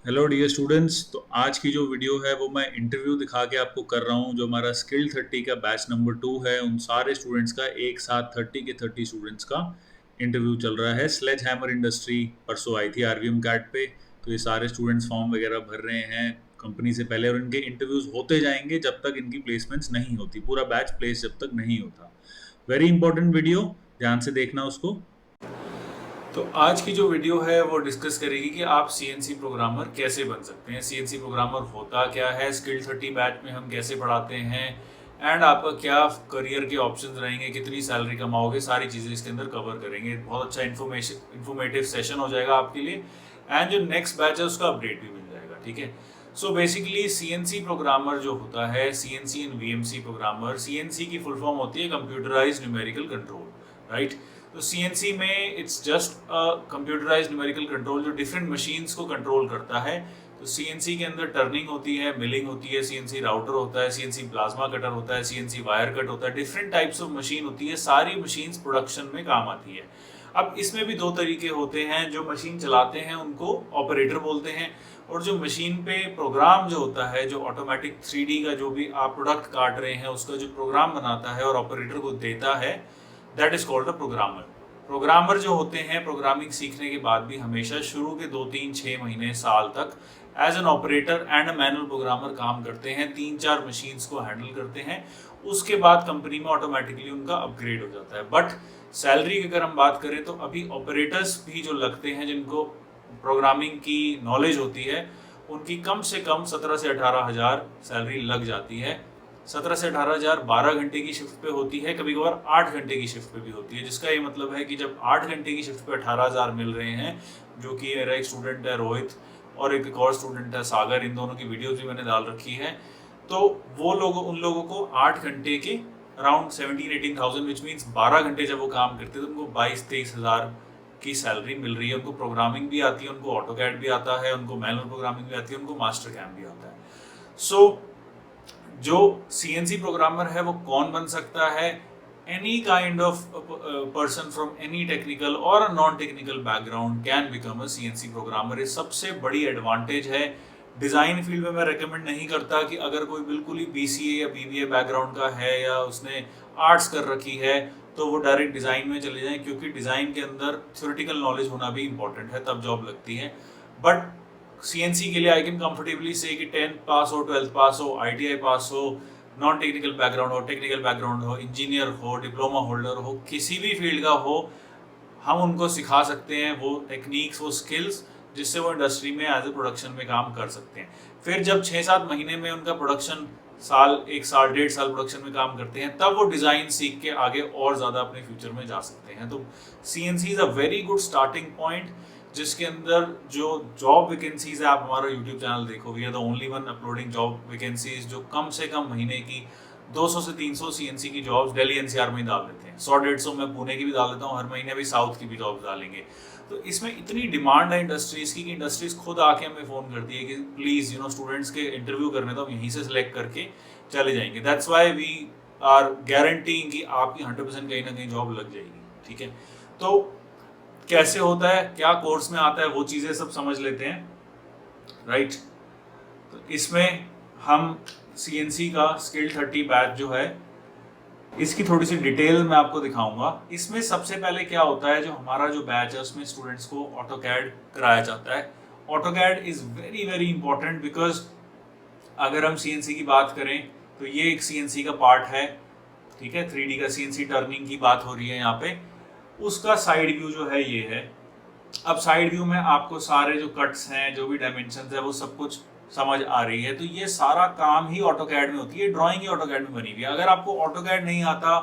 Hello dear students. तो आज की जो वीडियो है वो मैं इंटरव्यू दिखा के आपको कर रहा हूँ। जो हमारा स्किल 30 का बैच नंबर 2 है, उन सारे स्टूडेंट्स का एक साथ 30 स्टूडेंट्स का इंटरव्यू चल रहा है। स्लेज हैमर इंडस्ट्री परसों आई थी आरवीएम कैट पे। तो ये सारे स्टूडेंट्स फॉर्म वगैरह भर रहे हैं कंपनी से पहले, और इनके इंटरव्यूज होते जाएंगे जब तक इनकी प्लेसमेंट्स नहीं होती, पूरा बैच प्लेस जब तक नहीं होता। वेरी इंपॉर्टेंट वीडियो, ध्यान से देखना उसको। तो आज की जो वीडियो है वो डिस्कस करेगी कि आप सीएनसी प्रोग्रामर कैसे बन सकते हैं, सीएनसी प्रोग्रामर होता क्या है, स्किल 30 बैच में हम कैसे पढ़ाते हैं, एंड आपका क्या करियर के ऑप्शंस रहेंगे, कितनी सैलरी कमाओगे, सारी चीज़ें इसके अंदर कवर करेंगे। बहुत अच्छा इन्फॉर्मेटिव सेशन हो जाएगा आपके लिए, एंड जो नेक्स्ट बैच है उसका अपडेट भी मिल जाएगा। ठीक है। सो बेसिकली सीएनसी प्रोग्रामर जो होता है, CNC and VMC programmer, CNC की फुल फॉर्म होती है कंप्यूटराइज्ड न्यूमेरिकल कंट्रोल, राइट। तो सीएनसी में it's just a computerised numerical control जो डिफरेंट मशीन्स को कंट्रोल करता है। तो सीएनसी के अंदर टर्निंग होती है, मिलिंग होती है, सीएनसी राउटर होता है, सीएनसी प्लाज्मा कटर होता है, सीएनसी वायर कट होता है, डिफरेंट टाइप्स ऑफ मशीन होती है। सारी मशीन्स प्रोडक्शन में काम आती है। अब इसमें भी दो तरीके होते हैं। जो मशीन चलाते हैं उनको ऑपरेटर बोलते हैं, और जो मशीन पे प्रोग्राम जो होता है, जो ऑटोमेटिक 3D का जो भी आप प्रोडक्ट काट रहे हैं उसका जो प्रोग्राम बनाता है और ऑपरेटर को देता है, that is called a programmer. Programmer जो होते हैं प्रोग्रामिंग सीखने के बाद भी हमेशा शुरू के 2 3 6 महीने साल तक as an operator and a manual programmer काम करते हैं, 3 4 मशीन्स को हैंडल करते हैं। उसके बाद कंपनी में ऑटोमेटिकली उनका अपग्रेड हो जाता है। बट सैलरी की अगर हम बात करें तो अभी ऑपरेटर्स भी जो लगते हैं, जिनको प्रोग्रामिंग की नॉलेज होती है, उनकी कम से कम 17 से 18 हज़ार सैलरी लग जाती है। 17 से 18 हज़ार 12 घंटे की शिफ्ट पे होती है, कभी कभार 8 घंटे की शिफ्ट पे भी होती है। जिसका ये मतलब है कि जब 8 घंटे की शिफ्ट पे 18 हज़ार मिल रहे हैं, जो कि मेरा एक स्टूडेंट है रोहित और एक और स्टूडेंट है सागर, इन दोनों की वीडियोज भी मैंने डाल रखी है। तो वो लोग, उन लोगों को 8 घंटे के अराउंड 17 18 थाउजेंड, विच मीन्स 12 घंटे जब वो काम करते हैं तो उनको 22 23 हज़ार की सैलरी मिल रही है। उनको प्रोग्रामिंग भी आती है, उनको ऑटो कैड भी आता है, उनको मैनुअल प्रोग्रामिंग भी आती है, उनको मास्टर कैम भी आता है। सो जो सीएनसी प्रोग्रामर है वो कौन बन सकता है? Any kind of person from any technical और non technical background can become a CNC programmer. ये सबसे बड़ी एडवांटेज है। डिज़ाइन फील्ड में मैं रेकमेंड नहीं करता कि अगर कोई बिल्कुल ही बीसीए या बीबीए बैकग्राउंड का है या उसने आर्ट्स कर रखी है तो वो डायरेक्ट डिज़ाइन में चले जाएं, क्योंकि डिज़ाइन के अंदर थ्योरेटिकल नॉलेज होना भी इंपॉर्टेंट है, तब जॉब लगती है। बट सीएनसी के लिए आई कैन कंफर्टेबली से कि 10th पास हो, 12th पास हो, आईटीआई पास हो, नॉन टेक्निकल बैकग्राउंड हो, टेक्निकल बैकग्राउंड हो, इंजीनियर हो, डिप्लोमा होल्डर हो, किसी भी फील्ड का हो, हम उनको सिखा सकते हैं वो टेक्निक्स, वो स्किल्स, जिससे वो इंडस्ट्री में एज ए प्रोडक्शन में काम कर सकते हैं। फिर जब 6 7 महीने में उनका प्रोडक्शन, साल 1 साल 1.5 साल प्रोडक्शन में काम करते हैं, तब वो डिज़ाइन सीख के आगे और ज़्यादा अपने फ्यूचर में जा सकते हैं। तो CNC is a very good starting point, जिसके अंदर जो जॉब वैकेंसीज है, आप हमारा यूट्यूब चैनल देखो, we are the only one uploading job vacancies, जो कम से कम महीने की 200 से 300 सीएनसी की जॉब्स दिल्ली एनसीआर में ही डाल देते हैं। 100 150 मैं पुणे की भी डाल देता हूँ, हर महीने भी साउथ की भी जॉब्स डालेंगे। तो इसमें इतनी डिमांड है इंडस्ट्रीज की कि इंडस्ट्रीज खुद आके हमें फ़ोन करती है कि प्लीज़ स्टूडेंट्स के इंटरव्यू करने तो हम यहीं से सिलेक्ट करके चले जाएंगे। That's why we are guaranteeing कि आपकी 100% कहीं ना कहीं जॉब लग जाएगी। ठीक है। तो कैसे होता है, क्या कोर्स में आता है, वो चीज़ें सब समझ लेते हैं, राइट। तो इसमें हम सीएनसी का स्किल 30 बैच जो है, इसकी थोड़ी सी डिटेल मैं आपको दिखाऊंगा। इसमें सबसे पहले क्या होता है, जो हमारा जो बैच है उसमें स्टूडेंट्स को ऑटो कैड कराया जाता है। Auto CAD is very very important, because अगर हम सीएनसी की बात करें तो ये एक सीएनसी का पार्ट है। ठीक है, 3D का सीएनसी टर्निंग की बात हो रही है यहाँ पे। उसका साइड व्यू जो है ये है। अब साइड व्यू में आपको सारे जो कट्स हैं, जो भी डायमेंशन है, वो सब कुछ समझ आ रही है। तो ये सारा काम ही ऑटोकैड में होती है, ड्राइंग ही ऑटोकैड में बनी हुई है। अगर आपको ऑटोकैड नहीं आता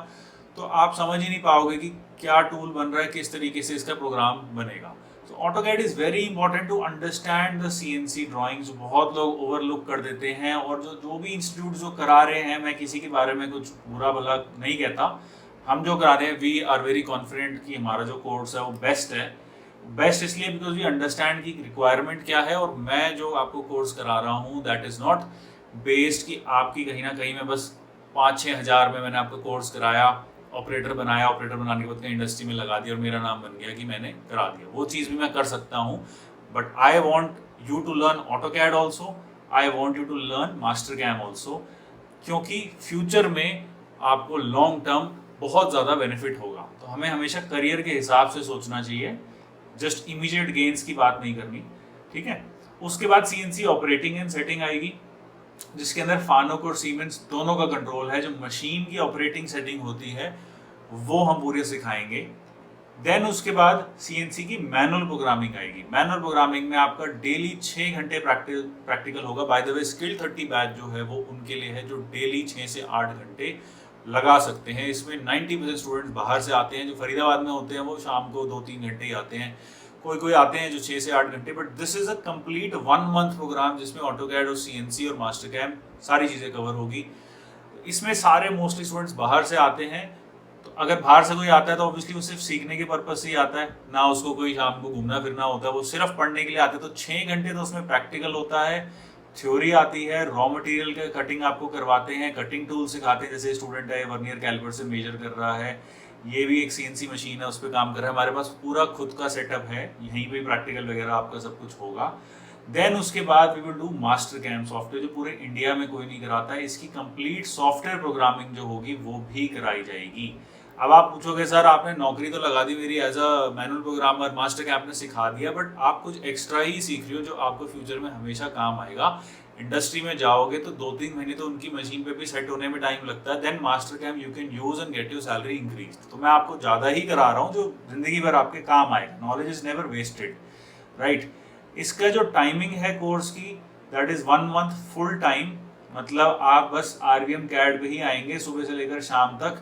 तो आप समझ ही नहीं पाओगे कि क्या टूल बन रहा है, किस तरीके से इसका प्रोग्राम बनेगा। तो AutoCAD is very important to understand the CNC drawings. बहुत लोग ओवरलुक कर देते हैं, और जो भी इंस्टीट्यूट जो करा रहे हैं, मैं किसी के बारे में कुछ बुरा भला नहीं कहता, हम जो करा रहे हैं वी आर वेरी कॉन्फिडेंट कि हमारा जो कोर्स है वो बेस्ट है। बेस्ट इसलिए बिकॉज वी अंडरस्टैंड की रिक्वायरमेंट क्या है, और मैं जो आपको कोर्स करा रहा हूँ दैट इज़ नॉट बेस्ड कि आपकी कहीं ना कहीं में बस 5 6 हज़ार में मैंने आपको कोर्स कराया, ऑपरेटर बनाया, ऑपरेटर बनाने के बाद कहीं इंडस्ट्री में लगा दिया और मेरा नाम बन गया कि मैंने करा दिया। वो चीज़ भी मैं कर सकता हूँ, but I want you to learn AutoCAD also, I want you to learn MasterCam also, क्योंकि फ्यूचर में आपको लॉन्ग टर्म बहुत ज़्यादा बेनिफिट होगा। तो हमें हमेशा करियर के हिसाब से सोचना चाहिए, जस्ट इमीडिएट गेन्स की बात नहीं करनी, ठीक है। उसके बाद CNC ऑपरेटिंग एंड सेटिंग आएगी, जिसके अंदर फानुक और सीमेंस दोनों का कंट्रोल है। जो मशीन की ऑपरेटिंग सेटिंग होती है वो हम पूरे सिखाएंगे। देन उसके बाद CNC की मैनुअल प्रोग्रामिंग आएगी। मैनुअल प्रोग्रामिंग में आपका डेली 6 घंटे प्रैक्टिकल होगा। By the way skill 30 batch जो है वो उनके लिए है जो डेली 6 से 8 घंटे लगा सकते हैं। इसमें 90% स्टूडेंट्स बाहर से आते हैं। जो फरीदाबाद में होते हैं वो शाम को 2-3 घंटे ही आते हैं, कोई आते हैं जो 6 से 8 घंटे। But this is a complete 1 month program जिसमें AutoCAD और CNC और MasterCam सारी चीज़ें कवर होगी। इसमें सारे मोस्टली स्टूडेंट्स बाहर से आते हैं। तो अगर बाहर से कोई आता है तो ऑब्वियसली वो सिर्फ सीखने के पर्पज से ही आता है, ना उसको कोई शाम को घूमना फिरना होता है, वो सिर्फ पढ़ने के लिए आते हैं। तो 6 घंटे तो उसमें प्रैक्टिकल होता है, थ्योरी आती है, रॉ मटेरियल का कटिंग आपको करवाते हैं, कटिंग टूल सिखाते हैं। जैसे स्टूडेंट है वर्नियर कैलिपर से मेजर कर रहा है, ये भी एक CNC मशीन है, उस पर काम कर रहा है। हमारे पास पूरा खुद का सेटअप है, यहीं पे प्रैक्टिकल वगैरह आपका सब कुछ होगा। देन उसके बाद we will do MasterCam software, जो पूरे इंडिया में कोई नहीं कराता है। इसकी कंप्लीट सॉफ्टवेयर प्रोग्रामिंग जो होगी वो भी कराई जाएगी। अब आप पूछोगे सर आपने नौकरी तो लगा दी मेरी as a manual programmer, MasterCam आपने सिखा दिया, बट आप कुछ एक्स्ट्रा ही सीख रही हो जो आपको फ्यूचर में हमेशा काम आएगा। इंडस्ट्री में जाओगे तो 2-3 महीने तो उनकी मशीन पे भी सेट होने में टाइम लगता है। Then MasterCam you can use and get your salary increase. तो मैं आपको ज़्यादा ही करा रहा हूँ जो जिंदगी भर आपके काम आएगा। Knowledge is never wasted, right. इसका जो टाइमिंग है कोर्स की, that is 1 month full time. मतलब आप बस RVM CAD पे ही आएंगे सुबह से लेकर शाम तक,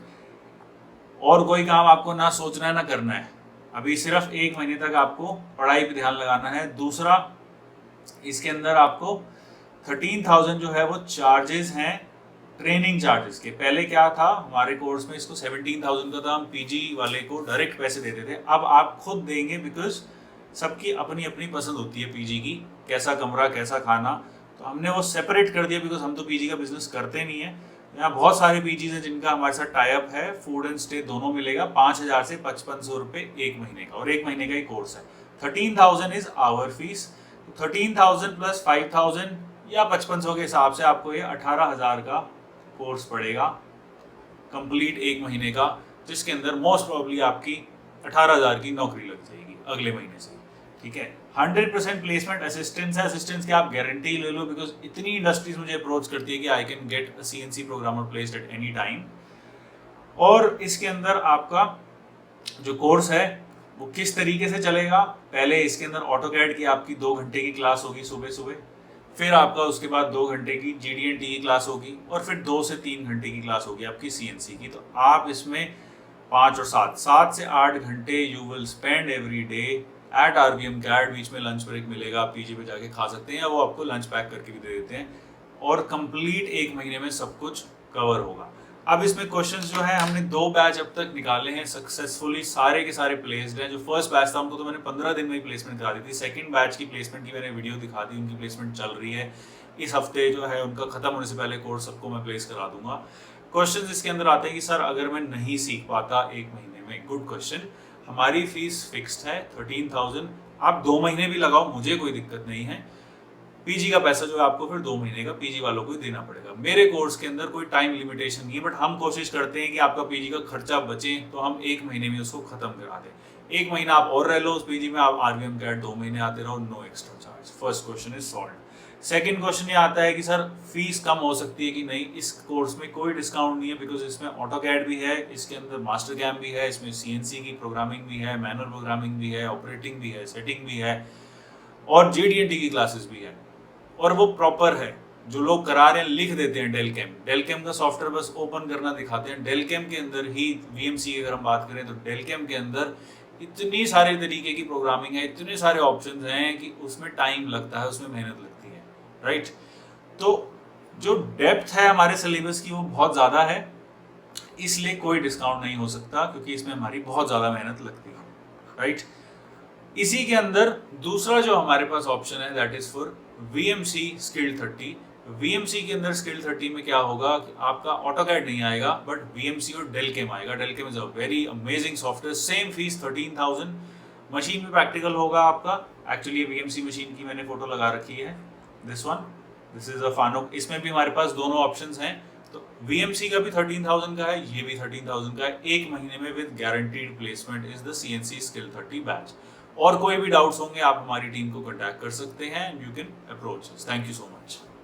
और कोई काम आपको ना सोचना है ना करना है। अभी सिर्फ 1 महीने तक आपको पढ़ाई पे ध्यान लगाना है। दूसरा, इसके अंदर आपको 13,000 जो है वो चार्जेस हैं ट्रेनिंग चार्जेस के। पहले क्या था हमारे कोर्स में, इसको 17,000 का था, हम PG वाले को डायरेक्ट पैसे देते थे। अब आप खुद देंगे, बिकॉज सबकी अपनी अपनी पसंद होती है PG की, कैसा कमरा कैसा खाना। तो हमने वो सेपरेट कर दिया, बिकॉज हम तो PG का बिजनेस करते नहीं है। यहाँ बहुत सारे PGs हैं जिनका हमारे साथ टाइप है, फूड एंड स्टे दोनों मिलेगा। 5,000 से 5,500 रुपये 1 महीने का, और 1 महीने का ही कोर्स है। 13,000 इज आवर फीस। 13,000 प्लस 5,000 या 5,500 के हिसाब से आपको ये 18,000 का कोर्स पड़ेगा कंप्लीट 1 महीने का, जिसके अंदर मोस्ट प्रॉब्ली आपकी 18,000 की नौकरी लग जाएगी अगले महीने से, ठीक है। 100% प्लेसमेंट असिस्टेंस है। असिस्टेंस की आप गारंटी ले लो, बिकॉज इतनी इंडस्ट्रीज मुझे अप्रोच करती है कि I can get a CNC programmer placed at any time. और इसके अंदर आपका जो कोर्स है वो किस तरीके से चलेगा, पहले इसके अंदर AutoCAD की आपकी 2 घंटे की क्लास होगी सुबह सुबह, फिर आपका उसके बाद 2 घंटे की GD&T की क्लास होगी, और फिर 2 से 3 घंटे की क्लास होगी आपकी CNC की। तो आप इसमें 5 और 7 से 8 घंटे you will spend every day at RVM CAD। बीच में लंच ब्रेक मिलेगा, आप PG पे जाके खा सकते हैं, या वो आपको लंच पैक करके भी दे देते हैं। और कंप्लीट 1 महीने में सब कुछ कवर होगा। अब इसमें क्वेश्चंस जो है, हमने 2 बैच अब तक निकाले हैं सक्सेसफुली, सारे के सारे प्लेस्ड हैं। जो फर्स्ट बैच था उनको तो मैंने 15 दिन में ही प्लेसमेंट करा दी थी। सेकंड बैच की प्लेसमेंट की मैंने वीडियो दिखा दी, उनकी प्लेसमेंट चल रही है। इस हफ्ते जो है उनका खत्म होने से पहले कोर्स सबको मैं प्लेस करा दूंगा। क्वेश्चन इसके अंदर आते हैं कि सर अगर मैं नहीं सीख पाता 1 महीने में, गुड क्वेश्चन। हमारी फीस फिक्स्ड है 13,000। आप 2 महीने भी लगाओ, मुझे कोई दिक्कत नहीं है। PG का पैसा जो है आपको फिर 2 महीने का PG वालों को ही देना पड़ेगा। मेरे कोर्स के अंदर कोई टाइम लिमिटेशन नहीं है, बट हम कोशिश करते हैं कि आपका PG का खर्चा बचे, तो हम 1 महीने में उसको खत्म करा दें। 1 महीना आप और रह लो उस PG में, आप RVM CAD 2 महीने आते रहो, no extra charge. First question is solve. Second question ये आता है कि सर फीस कम हो सकती है कि नहीं। इस कोर्स में कोई डिस्काउंट नहीं है, बिकॉज इसमें AutoCAD भी है, इसके अंदर MasterCam भी है, इसमें CNC की प्रोग्रामिंग भी है, मैनुअल प्रोग्रामिंग भी है, ऑपरेटिंग भी है, सेटिंग भी है, और GD&T की क्लासेस भी है। और वो प्रॉपर है, जो लोग करा रहे हैं लिख देते हैं डेलकेम का सॉफ्टवेयर बस ओपन करना दिखाते हैं। डेलकेम के अंदर ही VMC की अगर हम बात करें तो डेलकेम के अंदर इतनी सारे तरीके की प्रोग्रामिंग है, इतने सारे ऑप्शंस हैं कि उसमें टाइम लगता है, उसमें मेहनत लगती है, राइट। तो जो डेप्थ है हमारे सिलेबस की वो बहुत ज़्यादा है, इसलिए कोई डिस्काउंट नहीं हो सकता, क्योंकि इसमें हमारी बहुत ज़्यादा मेहनत लगती है, राइट। इसी के अंदर दूसरा जो हमारे पास ऑप्शन है that is for VMC skill 30। VMC के अंदर स्किल 30 में क्या होगा कि आपका AutoCAD नहीं आएगा, बट VMC और डेलकेम आएगा। Delcam is a very amazing software. Same fees 13,000, machine में प्रैक्टिकल होगा आपका, एक्चुअली वीएमसी मशीन की मैंने फोटो लगा रखी है, दिस वन, दिस इज अ फानुक। इसमें भी हमारे पास दोनों ऑप्शंस हैं। तो वीएमसी का भी 13,000 का है, ये भी 13,000 का है, 1 महीने में with guaranteed placement is the CNC skill 30 batch. और कोई भी डाउट्स होंगे आप हमारी टीम को कॉन्टैक्ट कर सकते हैं, you can approach. Thank you so much.